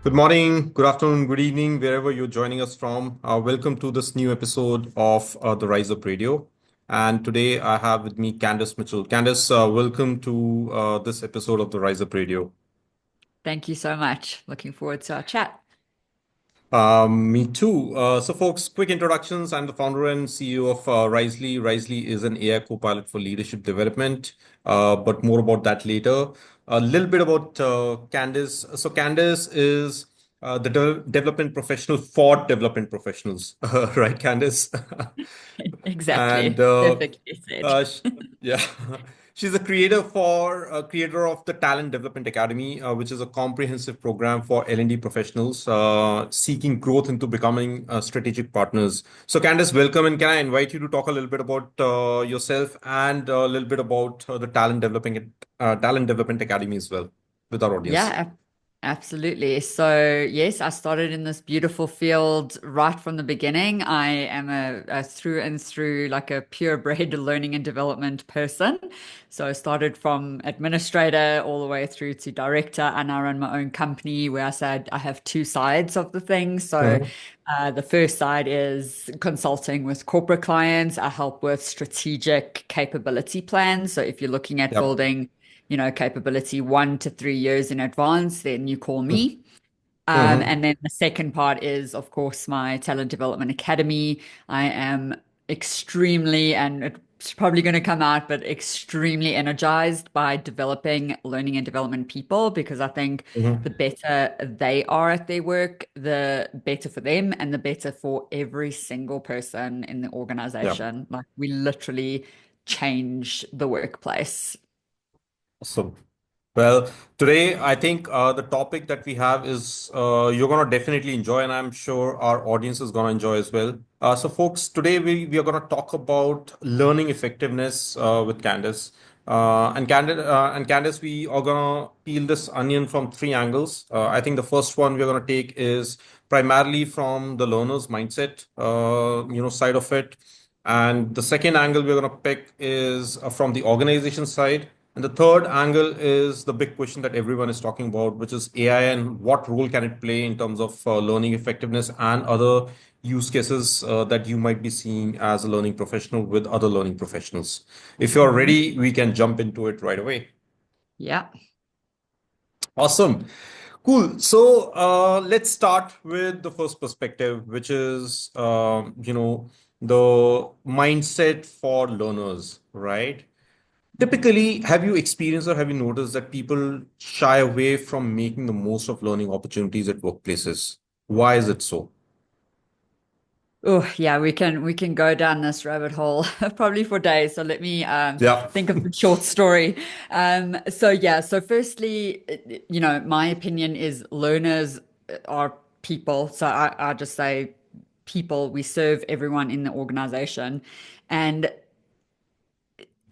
Good morning, good afternoon, good evening, wherever you're joining us from. Welcome to this new episode of the Rise Up Radio. And today I have with me Candice Mitchell. Candice, welcome to this episode of the Rise Up Radio. Thank you so much. Looking forward to our chat. Me too. So, folks, quick introductions. I'm the founder and CEO of Risely. Risely is an AI co-pilot for leadership development, but more about that later. A little bit about Candice. So, Candice is the development professional for development professionals, right, Candice? And Exactly. Perfectly said. uh, sh- yeah, she's a creator of the Talent Development Academy, which is a comprehensive program for L&D professionals seeking growth into becoming strategic partners. So, Candice, welcome, and can I invite you to talk a little bit about yourself and a little bit about the Talent Development Academy as well with our audience. Yeah, absolutely. So, yes, I started in this beautiful field right from the beginning. I am a through and through like a purebred learning and development person. So, I started from administrator all the way through to director, and I run my own company where I said I have two sides of the thing. So, Mhm. the first side is consulting with corporate clients. I help with strategic capability plans. So, if you're looking at Yep. building capability 1 to 3 years in advance, then you call me. Mm-hmm. And then the second part is, of course, my talent development academy. I am extremely, and it's probably going to come out, but extremely energized by developing learning and development people because I think the better they are at their work, the better for them and the better for every single person in the Yeah. organization. Like we literally change the workplace. Awesome. Well, today I think the topic that we have is you're going to definitely enjoy, and I'm sure our audience is going to enjoy as well. So, folks, today we are going to talk about learning effectiveness with Candice. And Candice, we are going to peel this onion from three angles. I think the first one we're going to take is primarily from the learner's mindset, side of it. And the second angle we're going to pick is from the organization side. And the third angle is the big question that everyone is talking about, which is AI and what role can it play in terms of learning effectiveness and other use cases that you might be seeing as a learning professional with other learning professionals. If you're Mhm. ready, we can jump into it right away. Yeah. Awesome. Cool. So let's start with the first perspective, which is, the mindset for learners, right? Mhm. Typically, have you experienced or have you noticed that people shy away from making the most of learning opportunities at workplaces? Why is it so? Oh, yeah, we can go down this rabbit hole probably for days. So let me Yeah. think of the short story. So firstly, my opinion is learners are people. So I just say people, we serve everyone in the organization. And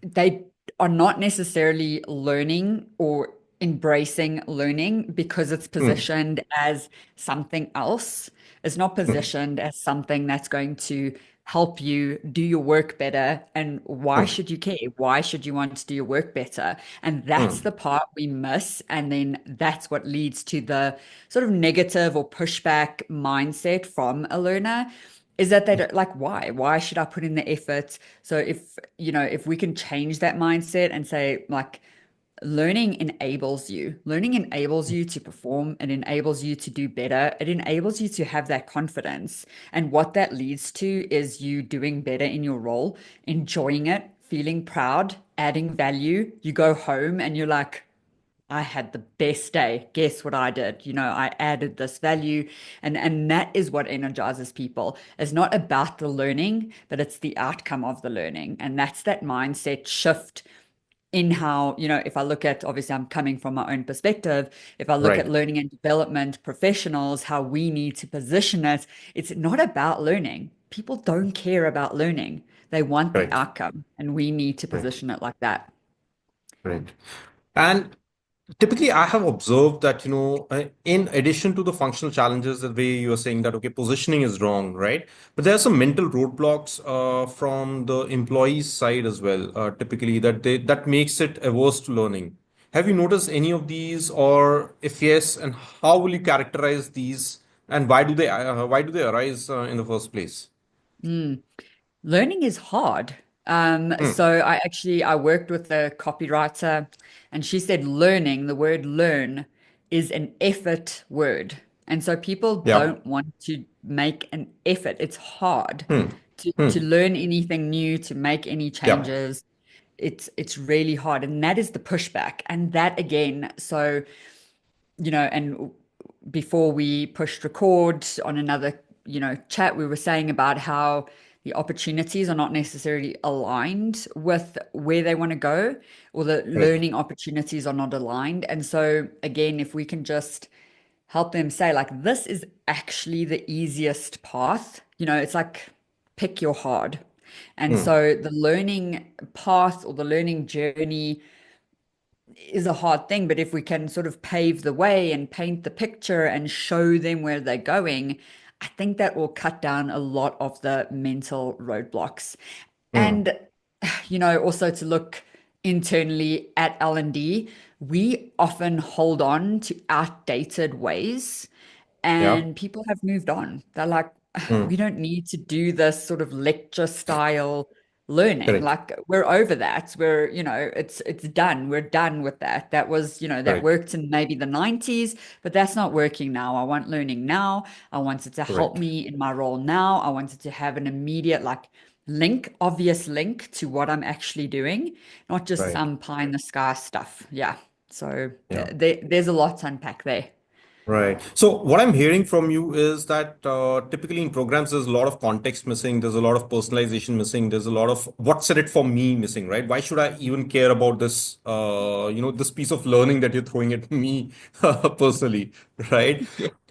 they are not necessarily learning or embracing learning because it's Mm, positioned as something else. It's not mm, positioned as something that's going to help you do your work better. And why mm, should you care? Why should you want to do your work better? And that's mm, the part we miss. And then that's what leads to the sort of negative or pushback mindset from a learner is that they don't like why should I put in the effort? So if we can change that mindset and say like learning enables you to perform, it enables you to do better, it enables you to have that confidence, and what that leads to is you doing better in your role, enjoying it, feeling proud, adding value. You go home and you're like, I had the best day. Guess what I did? I added this value, and that is what energizes people. It's not about the learning, but it's the outcome of the learning. And that's that mindset shift in how, if I look at, obviously I'm coming from my own perspective, if I look at right. learning and development professionals, how we need to position it, it's not about learning. People don't care about learning. They want the Right. outcome, and we need to Right. position it like that. Right. And typically, I have observed that, in addition to the functional challenges, the way you are saying that, okay, positioning is wrong, right? But there are some mental roadblocks from the employee's side as well, typically that makes it averse to learning. Have you noticed any of these, or if yes, and how will you characterize these, and why do they arise in the first place? Mm. Learning is hard. Hmm. So I worked with a copywriter and she said learning, the word learn is an effort word. And so people Yeah. don't want to make an effort. It's hard Hmm. to Hmm. learn anything new, to make any Yeah. changes. It's really hard. And that is the pushback. And that again, so and before we pushed record on another, chat, we were saying about how the opportunities are not necessarily aligned with where they want to go, or the Correct. learning opportunities are not aligned. And so, again, if we can just help them say, like, this is actually the easiest path, it's like pick your hard. And Hmm. so the learning path or the learning journey is a hard thing, but if we can sort of pave the way and paint the picture and show them where they're going, I think that will cut down a lot of the mental roadblocks. Hmm. And, also to look internally at L&D, we often hold on to outdated ways Yeah. and people have moved on. They're like, Hmm. we don't need to do this sort of lecture style learning. Correct. Like we're over that. It's done. We're done with that. That was, that Correct. worked in maybe the 90s, but that's not working now. I want learning now. I want it to help Correct. me in my role now. I want it to have an immediate obvious link to what I'm actually doing, not just Right. some pie in the sky stuff. Yeah. So Yeah. there's a lot to unpack there. Right. So what I'm hearing from you is that typically in programs, there's a lot of context missing. There's a lot of personalization missing. There's a lot of what's in it for me missing, right? Why should I even care about this, this piece of learning that you're throwing at me personally, right?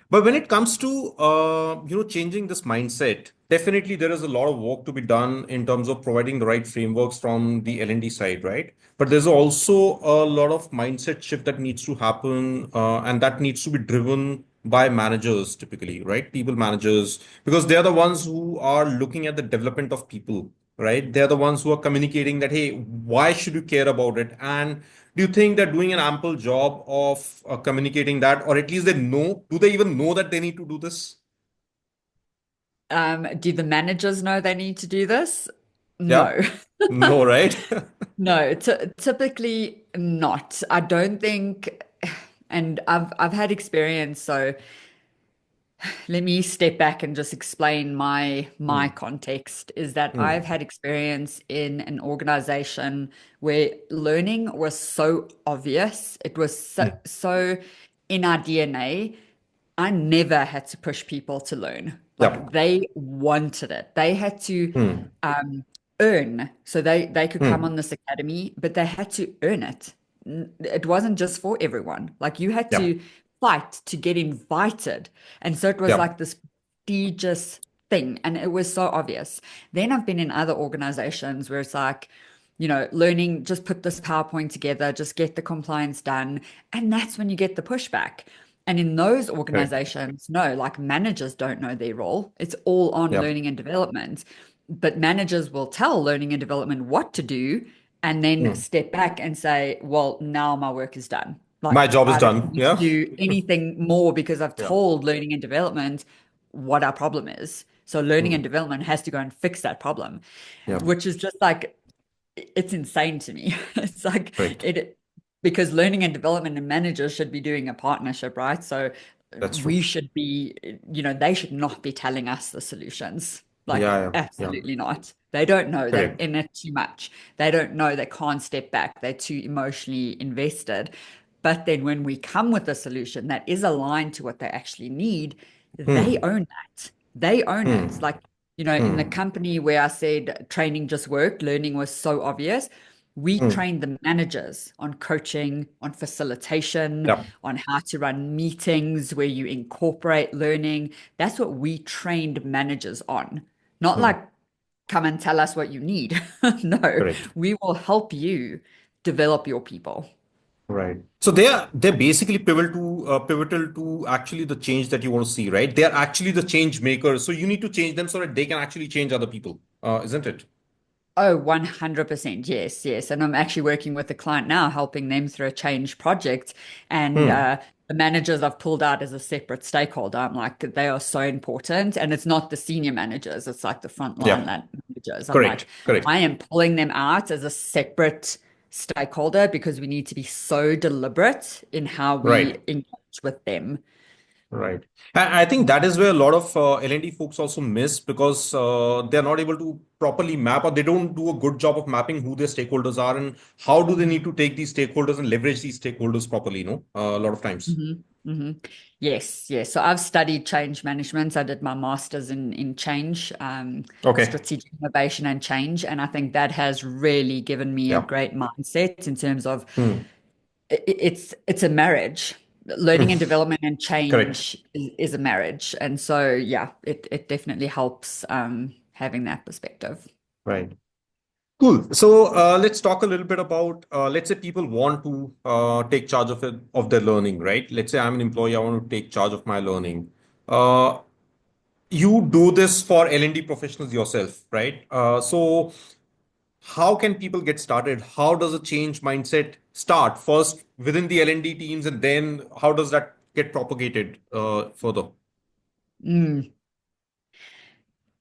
But when it comes to changing this mindset, definitely there is a lot of work to be done in terms of providing the right frameworks from the L&D side, right? But there's also a lot of mindset shift that needs to happen, and that needs to be driven by managers typically, right? People managers, because they're the ones who are looking at the development of people, right? They're the ones who are communicating that, hey, why should you care about it? And do you think they're doing an ample job of communicating that, or at least they know? Do they even know that they need to do this? Do the managers know they need to do this? Yeah. No. No, right? No, typically not. I don't think, and I've had experience, so let me step back and just explain my Hmm. context is that Hmm. I've had experience in an organization where learning was so obvious, it was Hmm. so in our DNA. I never had to push people to learn. Yeah. Like they wanted it. They had to Hmm. um, earn. So they could come Hmm. on this academy, but they had to earn it. It wasn't just for everyone. Like you had Yeah. to fight to get invited. And so it was Yeah. like this prestigious thing. And it was so obvious. Then I've been in other organizations where it's like, learning, just put this PowerPoint together, just get the compliance done. And that's when you get the pushback. And in those Correct. organizations, no, like managers don't know their role. It's all on Yeah. learning and development. But managers will tell learning and development what to do and then Hmm. step back and say, well, now my work is done. Like My job is I don't done. need to Yeah. do anything more because I've Yeah. told learning and development what our problem is. So learning Hmm. and development has to go and fix that problem, Yeah. which is just like it's insane to me. It's like Correct. it because learning and development and managers should be doing a partnership, right? So That's true. we should be, they should not be telling us the solutions. Like, Yeah. Yeah. Yeah. absolutely not. They don't know. They're Correct. in it too much. They don't know. They can't step back. They're too emotionally invested. But then when we come with a solution that is aligned to what they actually need, they Hmm. own that. They own it. Hmm. Like, in the Hmm. company where I said training just worked, learning was so obvious, we Hmm. trained the managers on coaching, on facilitation, Yeah. on how to run meetings where you incorporate learning. That's what we trained managers on. Not Hmm. like, come and tell us what you need. No, Correct. we will help you develop your people. Right. So they're basically pivotal to actually the change that you want to see, right? They're actually the change makers. So you need to change them so that they can actually change other people, isn't it? Oh, 100%. Yes, yes. And I'm actually working with a client now, helping them through a change project. And Hmm. the managers I've pulled out as a separate stakeholder. I'm like, they are so important. And it's not the senior managers, it's like the frontline Yeah, managers. I'm like, correct, correct. I am pulling them out as a separate stakeholder because we need to be so deliberate in how we Right. engage with them. Right. I think that is where a lot of L&D folks also miss because they're not able to properly map or they don't do a good job of mapping who their stakeholders are and how do they need to take these stakeholders and leverage these stakeholders properly, a lot of times. Hmm. Hmm. Yes, yes. So I've studied change management. I did my master's in change, Okay. strategic innovation and change, and I think that has really given me a Yeah. great mindset in terms of Hmm. it's a marriage. Hmm. Learning and development and Correct. change is a marriage, and so yeah, it definitely helps having that perspective. Right. Cool. So let's talk a little bit about let's say people want to take charge of it, of their learning, right? Let's say I'm an employee, I want to take charge of my learning. Uh, you do this for L&D professionals yourself, right? So how can people get started? How does a change mindset start first within the L&D teams, and then how does that get propagated further? Mm.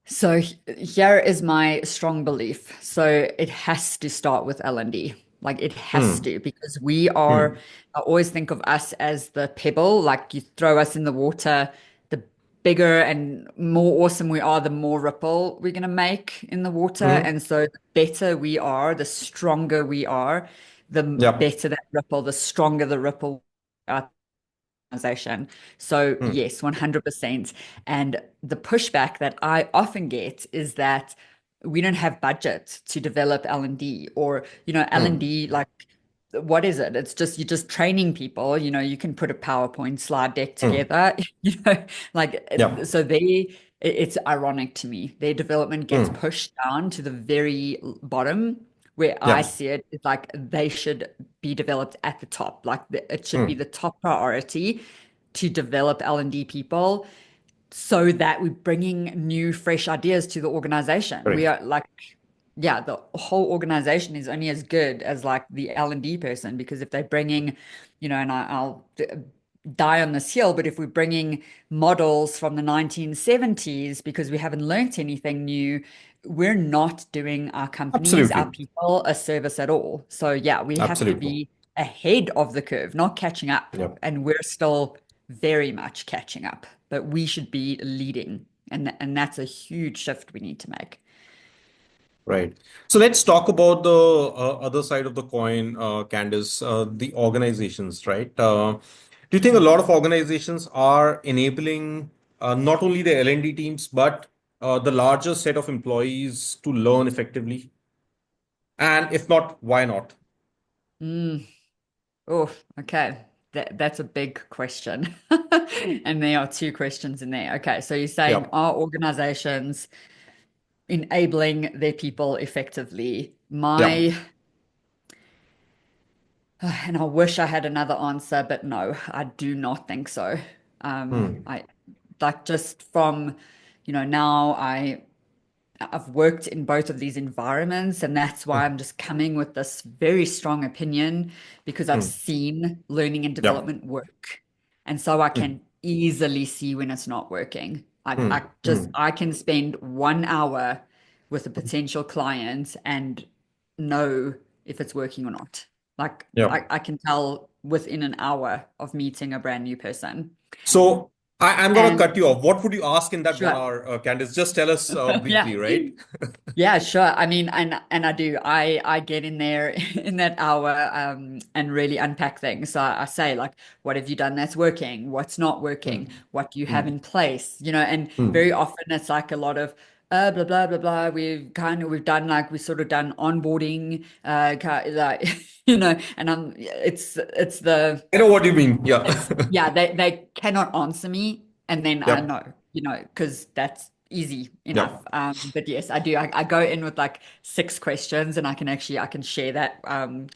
So here is my strong belief. So it has to start with L&D. Like it has Hmm. to, because we are, Hmm. I always think of us as the pebble, like you throw us in the water, the bigger and more awesome we are, the more ripple we're going to make in the water. Hmm. And so the better we are, the stronger we are, the Yeah. better that ripple, the stronger the ripple organization. So Hmm. yes, 100%. And the pushback that I often get is that we don't have budget to develop L&D or, Hmm. L&D, like, what is it? It's just you're just training people, you can put a PowerPoint slide deck Hmm. together, like Yeah. so it's ironic to me. Their development gets Hmm. pushed down to the very bottom where I Yeah. see it, it's like they should be developed at the top. Like it should be Hmm. the top priority to develop L&D people so that we're bringing new, fresh ideas to the organization. We Correct. are like, yeah, the whole organization is only as good as like the L&D person because if they're bringing, and I'll die on this hill, but if we're bringing models from the 1970s because we haven't learnt anything new, we're not doing our companies, our Absolutely. people a service at all. So yeah, we have to Absolutely. be ahead of the curve, not catching up. Yeah. And we're still very much catching up, but we should be leading. And that's a huge shift we need to make. Right. So let's talk about the other side of the coin, Candice, the organizations, right? Do you think a lot of organizations are enabling not only the L&D teams, but the larger set of employees to learn effectively? And if not, why not? Mm. Oh, okay. That's a big question. And there are two questions in there. Okay, so you're saying Yeah. are organizations enabling their people effectively? Yeah. And I wish I had another answer, but no, I do not think so. Hmm. I like just from, now I've worked in both of these environments, and that's why Hmm. I'm just coming with this very strong opinion because I've Hmm. seen learning and Yeah. development work. And so I Hmm. can easily see when it's not working. I Hmm. just Hmm. I can spend 1 hour with a potential client and know if it's working or not. Like Yeah. I can tell within an hour of meeting a brand new person. So I'm going to And cut you off. What would you ask in that one sure. hour, Candice? Just tell us Yeah. briefly, right? Yeah, sure. I mean, and I do. I get in there in that hour and really unpack things. So I say like, what have you done that's working? What's not working? Hmm. What do you have Hmm. in place? And Hmm. very often it's like a lot of blah blah blah blah. We've done like we sort of done onboarding like and it's the I know what you mean. Yeah. it's yeah, they cannot answer me and then I Yep. know, because that's easy enough. Yep. But yes, I do. I go in with like 6 questions, and I can share that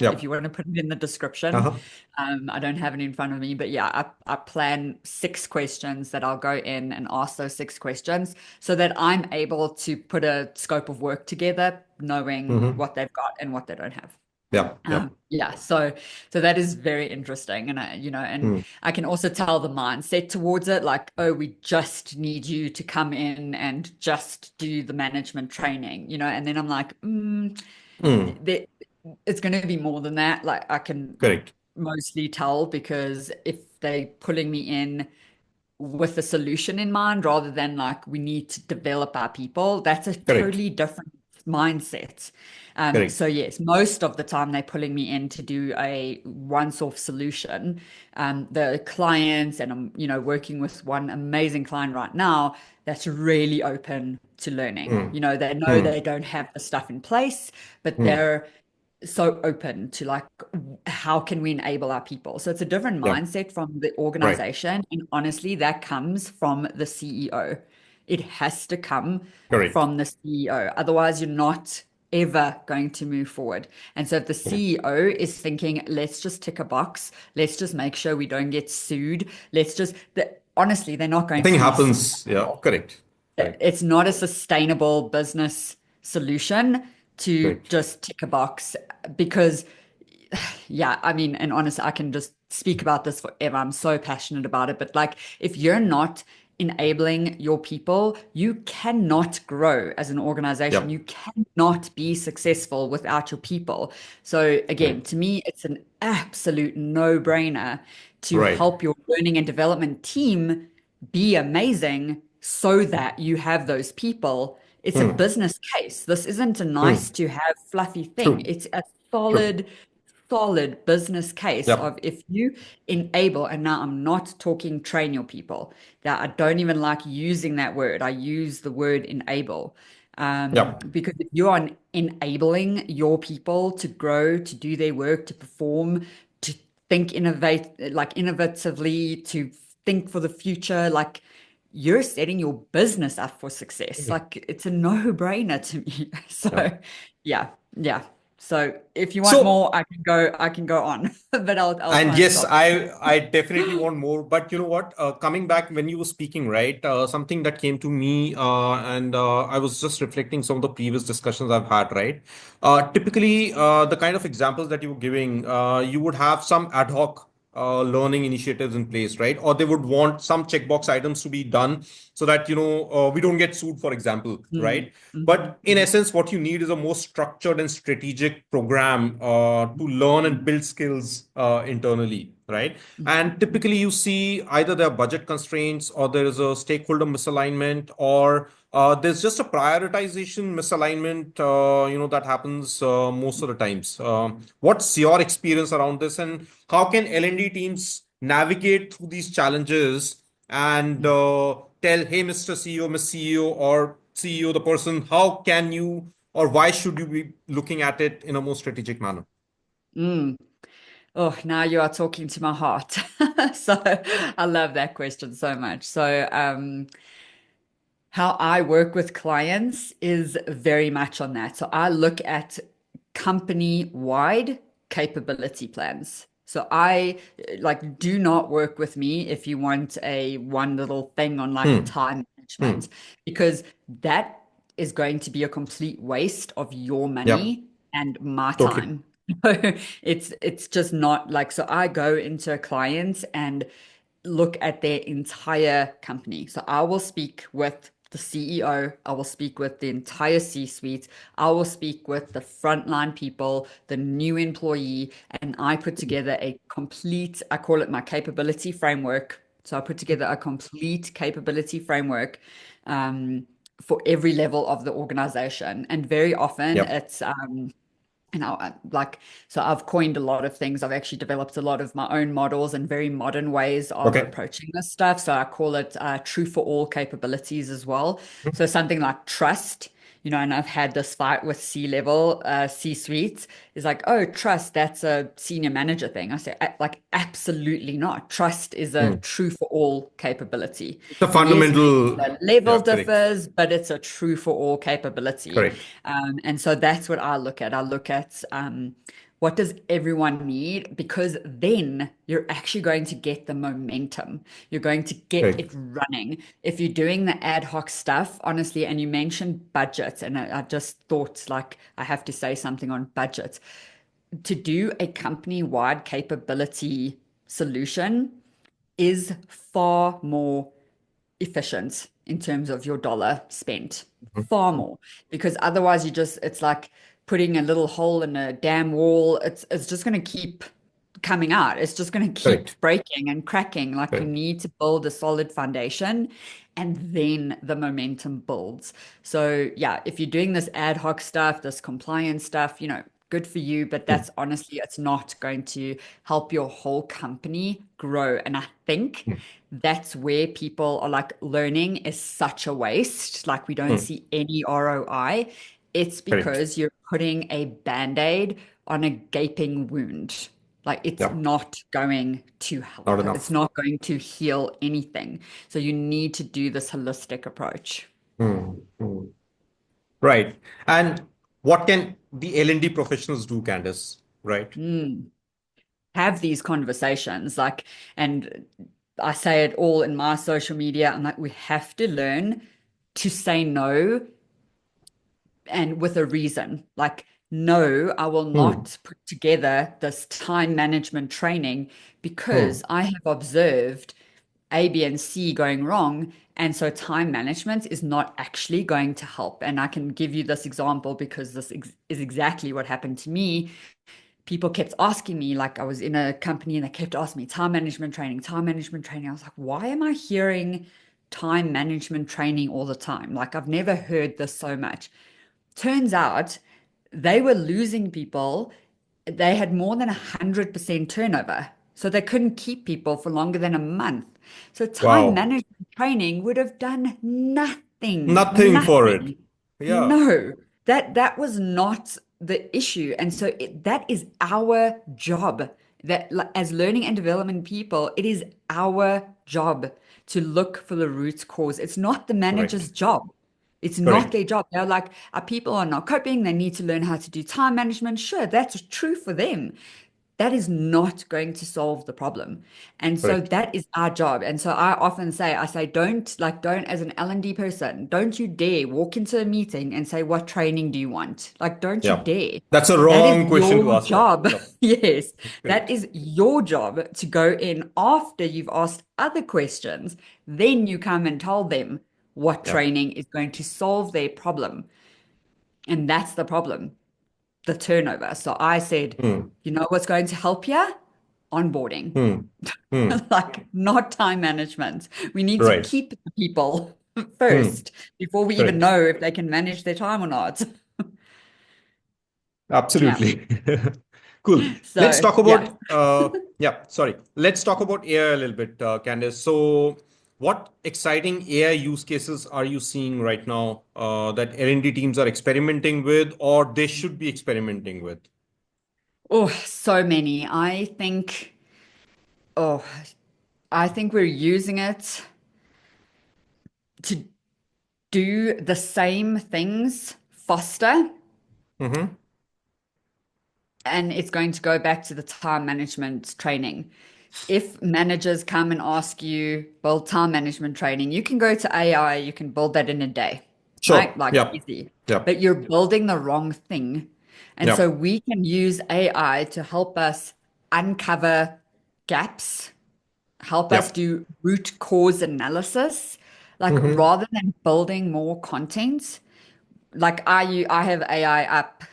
if you Yep. want to put it in the description. Uh-huh. I don't have it in front of me, but yeah, I plan 6 questions that I'll go in and ask those 6 questions so that I'm able to put a scope of work together, knowing Mm-hmm. what they've got and what they don't have. Yep. Yep. Yeah, so that is very interesting, and and Mm. I can also tell the mindset towards it, like, oh, we just need you to come in and just do the management training, and then I'm like, Mm. there, it's going to be more than that. Like, I can Correct. mostly tell, because if they're pulling me in with a solution in mind rather than like we need to develop our people, that's a Correct. totally different mindset. So Correct. yes, most of the time they're pulling me in to do a once-off solution. The clients, and I'm, working with one amazing client right now that's really open to learning. Mm. They know Mm. they don't have the stuff in place, but Mm. they're so open to like, how can we enable our people? So it's a different Yep. mindset from the Right. organization, and honestly that comes from the CEO. It has to come Correct. from the CEO, otherwise you're not ever going to move forward. And so if the Mm. CEO is thinking, let's just tick a box, let's just make sure we don't get sued, honestly, they're not I going think it to be happens. Yeah. successful. Correct. Correct. It's not a sustainable business solution to Correct. just tick a box, because yeah, I mean, and honestly, I can just speak about this forever. I'm so passionate about it. But like, if you're not enabling your people, you cannot grow as an organization. You Yep. cannot be successful without your people. So again, Correct. to me, it's an absolute no-brainer to Right. help your learning and development team be amazing so that you have those people. It's a Mm. business case. This isn't a nice Mm. to have fluffy thing. True. It's a True. solid business case of, Yep. if you enable, and now I'm not talking train your people, that I don't even like using that word. I use the word enable. Yep. Because if you are enabling your people to grow, to do their work, to perform, to like innovatively, to think for the future, like, you're setting your business up for success. Mm. Like, it's a no-brainer to me. Yep. So yeah, yeah. So if you want So, more, I can go on, but I'll and try and yes, stop. I definitely want more. But you know what? Coming back when you were speaking, right? Something that came to me, and I was just reflecting some of the previous discussions I've had, right? Typically, the kind of examples that you were giving, you would have some ad hoc learning initiatives in place, right? Or they would want some checkbox items to be done so that we don't get sued, for example, Mm, right? mhm, But in mhm, essence, what you need is a more structured and strategic program to learn and mhm, build skills internally, right? mhm, And typically, you see either there are budget constraints, or there is a stakeholder misalignment, or there's just a prioritization misalignment, that happens most of the times. What's your experience around this, and how can L&D teams navigate through these challenges and mhm. tell, hey, Mr. CEO, Miss CEO, or CEO, the person, how can you or why should you be looking at it in a more strategic manner? Mm. Oh, now you are talking to my heart. So I love that question so much. So how I work with clients is very much on that. So I look at company-wide capability plans. So I like, do not work with me if you want a one little thing on like Hmm. time Hmm. management, because that is going to be a complete waste of your Yep. money and my Totally. time. It's just not like, so I go into a client and look at their entire company. So I will speak with the CEO, I will speak with the entire C-suite, I will speak with the frontline people, the new employee, and I put together a complete, I call it my capability framework. So I put together a complete capability framework for every level of the organization. And very often Yep. it's like, so I've coined a lot of things. I've actually developed a lot of my own models and very modern ways of Okay. approaching this stuff. So I call it true for all capabilities as well. So something like trust, and I've had this fight with C-level, C-suites, is like, oh, trust, that's a senior manager thing. I say, like, absolutely not. Trust is a Hmm. true for all capability. It's a Yes, maybe fundamental. the level Yeah, correct. differs, but it's a true for all capability. Correct. And so that's what I look at. I look at what does everyone need? Because then you're actually going to get the momentum. You're going to get Correct. it running. If you're doing the ad hoc stuff, honestly, and you mentioned budgets, and I just thought like I have to say something on budgets. To do a company-wide capability solution is far more efficient in terms of your dollar spent, far Mhm. more. Because otherwise it's like putting a little hole in a damn wall. It's just going to keep coming out. It's just going to keep Correct. breaking and cracking. Like you Correct. need to build a solid foundation and then the momentum builds. So yeah, if you're doing this ad hoc stuff, this compliance stuff, good for you, but Hmm. that's honestly, it's not going to help your whole company grow. And I think Hmm. that's where people are like learning is such a waste. Like we don't Hmm. see any ROI. It's Correct. because you're putting a band-aid on a gaping wound. Like it's Yeah, not going to not help. It's enough. not going to heal anything. So you need to do this holistic approach. Hmm. Hmm. Right. And what can the L&D professionals do, Candice? Right. Mm. Have these conversations and I say it all in my social media. I'm like, we have to learn to say no and with a reason. Like, no, I will Hmm. not put together this time management training Hmm. because I have observed A, B, and C going wrong. And so time management is not actually going to help. And I can give you this example because this is exactly what happened to me. People kept asking me, like I was in a company and they kept asking me time management training, time management training. I was like, why am I hearing time management training all the time? Like I've never heard this so much. Turns out they were losing people. They had more than 100% turnover. So they couldn't keep people for longer than a month. So time Wow. management training would have done nothing, Nothing for it. nothing. Yeah. No, that was not the issue. And so that is our job. That as learning and development people, it is our job to look for the root cause. It's not the manager's Correct. job. It's not Correct. their job. They're like, our people are not coping. They need to learn how to do time management. Sure, that's true for them. That is not going to solve the problem. And so Correct. that is our job. And so I often say, don't, as an L&D person, don't you dare walk into a meeting and say, what training do you want? Like, don't you Yeah. dare. That's a That is wrong question to your ask that. job. Yep. Yes, that Correct. is your job to go in after you've asked other questions. Then you come and tell them what Yeah. training is going to solve their problem. And that's the problem, the turnover. So I said, Hmm. you know what's going to help you? Onboarding, Hmm. Hmm. like not time management. We need to Right. keep the people Hmm. first before we even Correct. know if they can manage their time or not. Yeah. Absolutely. Cool. Let's So, talk yeah. about, yeah, sorry. Let's talk about AI a little bit, Candice. So, what exciting AI use cases are you seeing right now that L&D teams are experimenting with or they should be experimenting with? Oh, so many. Oh, I think we're using it to do the same things faster. Mm-hmm. And it's going to go back to the time management training. If managers come and ask you, build time management training, you can go to AI, you can build that in a day, right? Sure. Like Yep. easy. Yep. But you're building the wrong thing. And so Yep. we can use AI to help us uncover gaps, help us Yep. do root cause analysis. Like Mm-hmm. rather than building more content, like I have AI up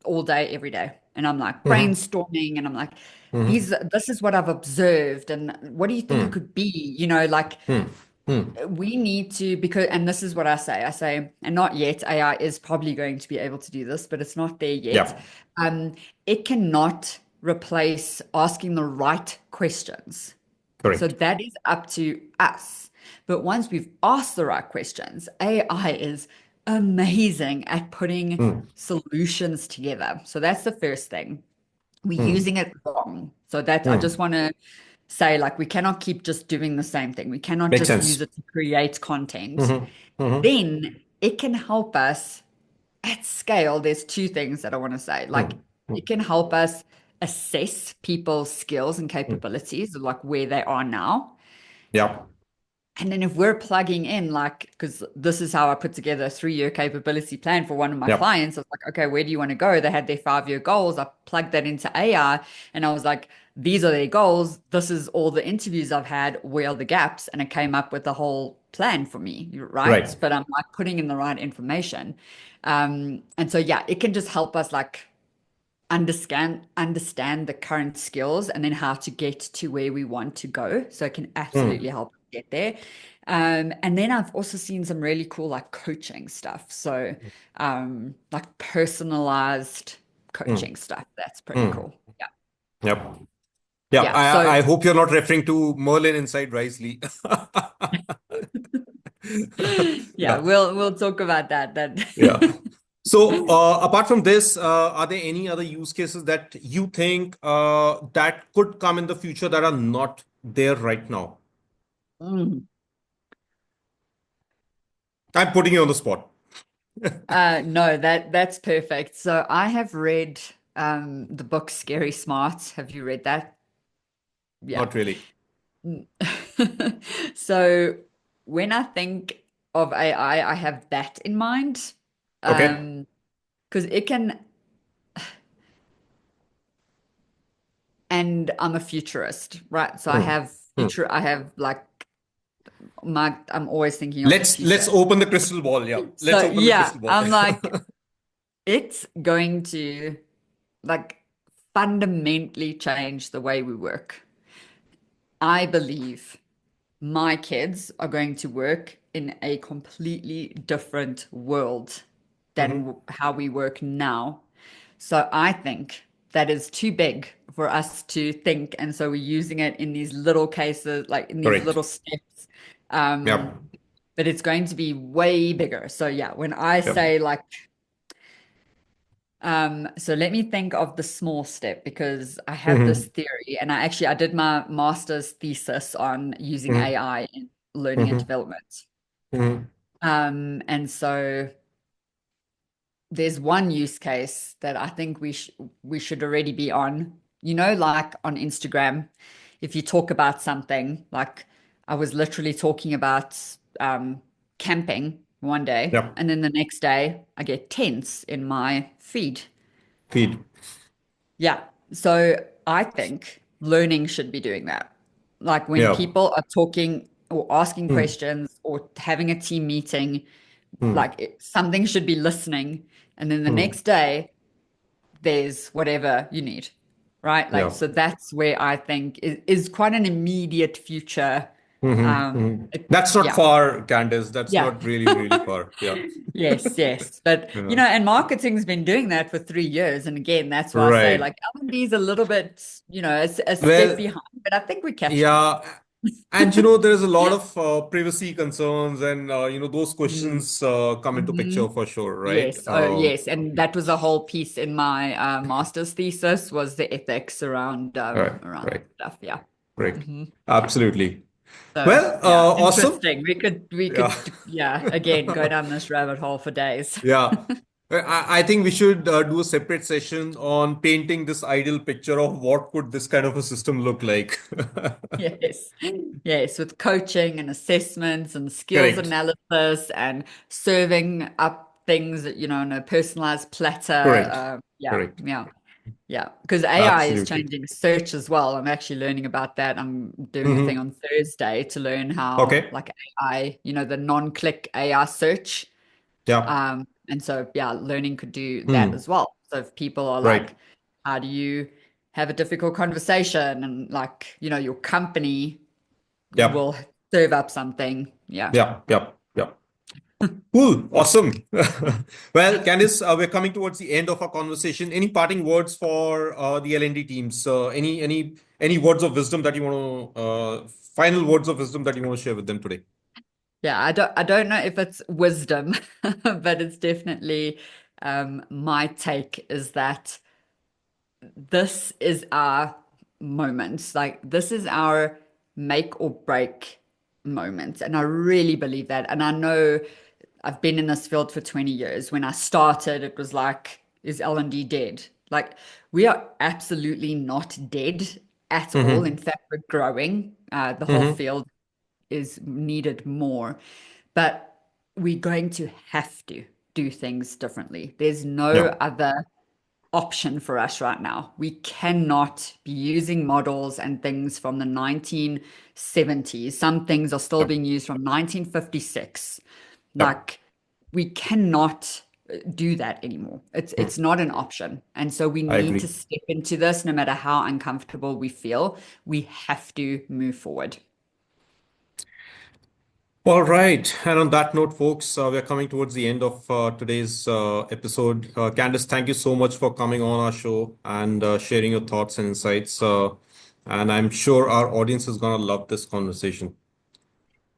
all day, every day. And I'm like Mm-hmm. brainstorming and I'm like, Mm-hmm. this is what I've observed. And what do you think it Hmm. could be? Like Hmm. Hmm. we need to, because, and this is what I say, and not yet, AI is probably going to be able to do this, but it's not there yet. Yep. It cannot replace asking the right questions. So Correct. that is up to us. But once we've asked the right questions, AI is amazing at putting Mm, solutions together. So that's the first thing. We're mm, using it wrong. So that I just mm. want to say, like, we cannot keep just doing the same thing. We cannot Makes just use sense. it to create content. Hmm. Hmm. Then it can help us at scale. There's two things that I want to say. Like, Mm, mm. it can help us assess people's skills and capabilities, like where they are now. Yep. And then if we're plugging in, like, because this is how I put together a 3-year capability plan for one of my Yep. clients. I was like, okay, where do you want to go? They had their 5-year goals. I plugged that into AI and I was like, these are their goals. This is all the interviews I've had. Where are the gaps? And it came up with a whole plan for me, right? Right. But I'm like putting in the right information. And so, yeah, it can just help us like understand the current skills and then how to get to where we want to go. So it can absolutely Mm, help us get there. And then I've also seen some really cool like coaching stuff. So like personalized mm, coaching stuff. That's pretty mm. cool. Yeah. Yep. Yeah. Yeah. So I hope you're not referring to Merlin inside Risley. yeah, Yeah. we'll talk about that. Yeah. So, apart from this, are there any other use cases that you think that could come in the future that are not there right now? Mm. I'm putting you on the spot. No, that's perfect. So I have read the book Scary Smart. Have you read that? Yeah. Not really. So when I think of AI, I have that in mind. Okay. Because it can, and I'm a futurist, right? So Hmm. Hmm. I have like I'm always thinking of the Let's future. open the crystal ball. Yeah. Let's So open the yeah, crystal ball. I'm like, it's going to like fundamentally change the way we work. I believe my kids are going to work in a completely different world than Mhm. how we work now. So I think that is too big for us to think. And so we're using it in these little cases, like in these Correct. little steps. Um, Yep. but it's going to be way bigger. So yeah, when I Yep. say like, so let me think of the small step because I have this Mhm. theory and I did my master's thesis on using Mhm. AI in learning and Mhm. development. Mhm. And so there's one use case that I think we should already be on. You know, like on Instagram, if you talk about something, like I was literally talking about camping one day, Yep. and then the next day I get tents in my feed. Feed. Yeah. So I think learning should be doing that. Like when Yeah. people are talking or asking Hmm. questions or having a team meeting, Hmm. like something should be listening. And then the Hmm. next day, there's whatever you need. Right. Like, Yeah. so that's where I think is quite an immediate future. Mm-hmm. Mm-hmm. It, That's not yeah. far, Candice. That's Yeah. not really, really far. Yeah. Yes, yes. But, Yeah. and marketing's been doing that for 3 years. And again, that's why I say Right. like L&D is a little bit, a step Well, behind, but I think we're catching up. yeah. And there's a lot of privacy concerns, and those Mm. questions come into Hmm. picture for sure, right? Yes. Oh, yes. And that was a whole piece in my master's thesis was the ethics around Right. around Right. stuff. Yeah. Right. Hmm. Absolutely. So Well, yeah, awesome. interesting. Yeah. Yeah, again, go down this rabbit hole for days. Yeah. I think we should do a separate session on painting this ideal picture of what could this kind of a system look like. Yes. Yes, with coaching and assessments and skills Correct. analysis and serving up things that, on a personalized platter. Correct. Yeah, Correct. yeah, yeah. Because AI is Absolutely. changing search as well. I'm actually learning about that. I'm doing a thing Hmm. on Thursday to learn how, Okay. like AI, the non-click AI search. Yeah. And so, yeah, learning could do that Hmm. as well. So if people are Right. like, how do you have a difficult conversation? And like, your company Yep. will serve up something. Yeah. Yeah. Yep. Yep. Cool. Awesome. Well, Candice, we're coming towards the end of our conversation. Any parting words for the L&D teams? Any words of wisdom that you want to final words of wisdom that you want to share with them today? Yeah, I don't know if it's wisdom, but it's definitely my take is that this is our moment. Like this is our make or break moment. And I really believe that. And I know I've been in this field for 20 years. When I started, it was like, is L&D dead? Like we are absolutely not dead at all. Mm-hmm. In fact, we're growing. The whole Mm-hmm. field is needed more, but we're going to have to do things differently. There's no Yeah. other option for us right now. We cannot be using models and things from the 1970s. Some things are still Yeah. being used from 1956. Yeah. Like we cannot do that anymore. Mm. It's not an option. And so we I need to agree. step into this no matter how uncomfortable we feel. We have to move forward. All right. And on that note, folks, we are coming towards the end of today's episode. Candice, thank you so much for coming on our show and sharing your thoughts and insights. And I'm sure our audience is going to love this conversation.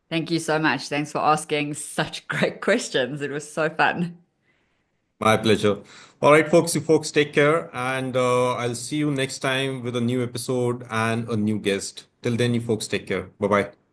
Thank you so much. Thanks for asking such great questions. It was so fun. My pleasure. All right, folks, you folks take care. And I'll see you next time with a new episode and a new guest. Till then, you folks take care. Bye bye.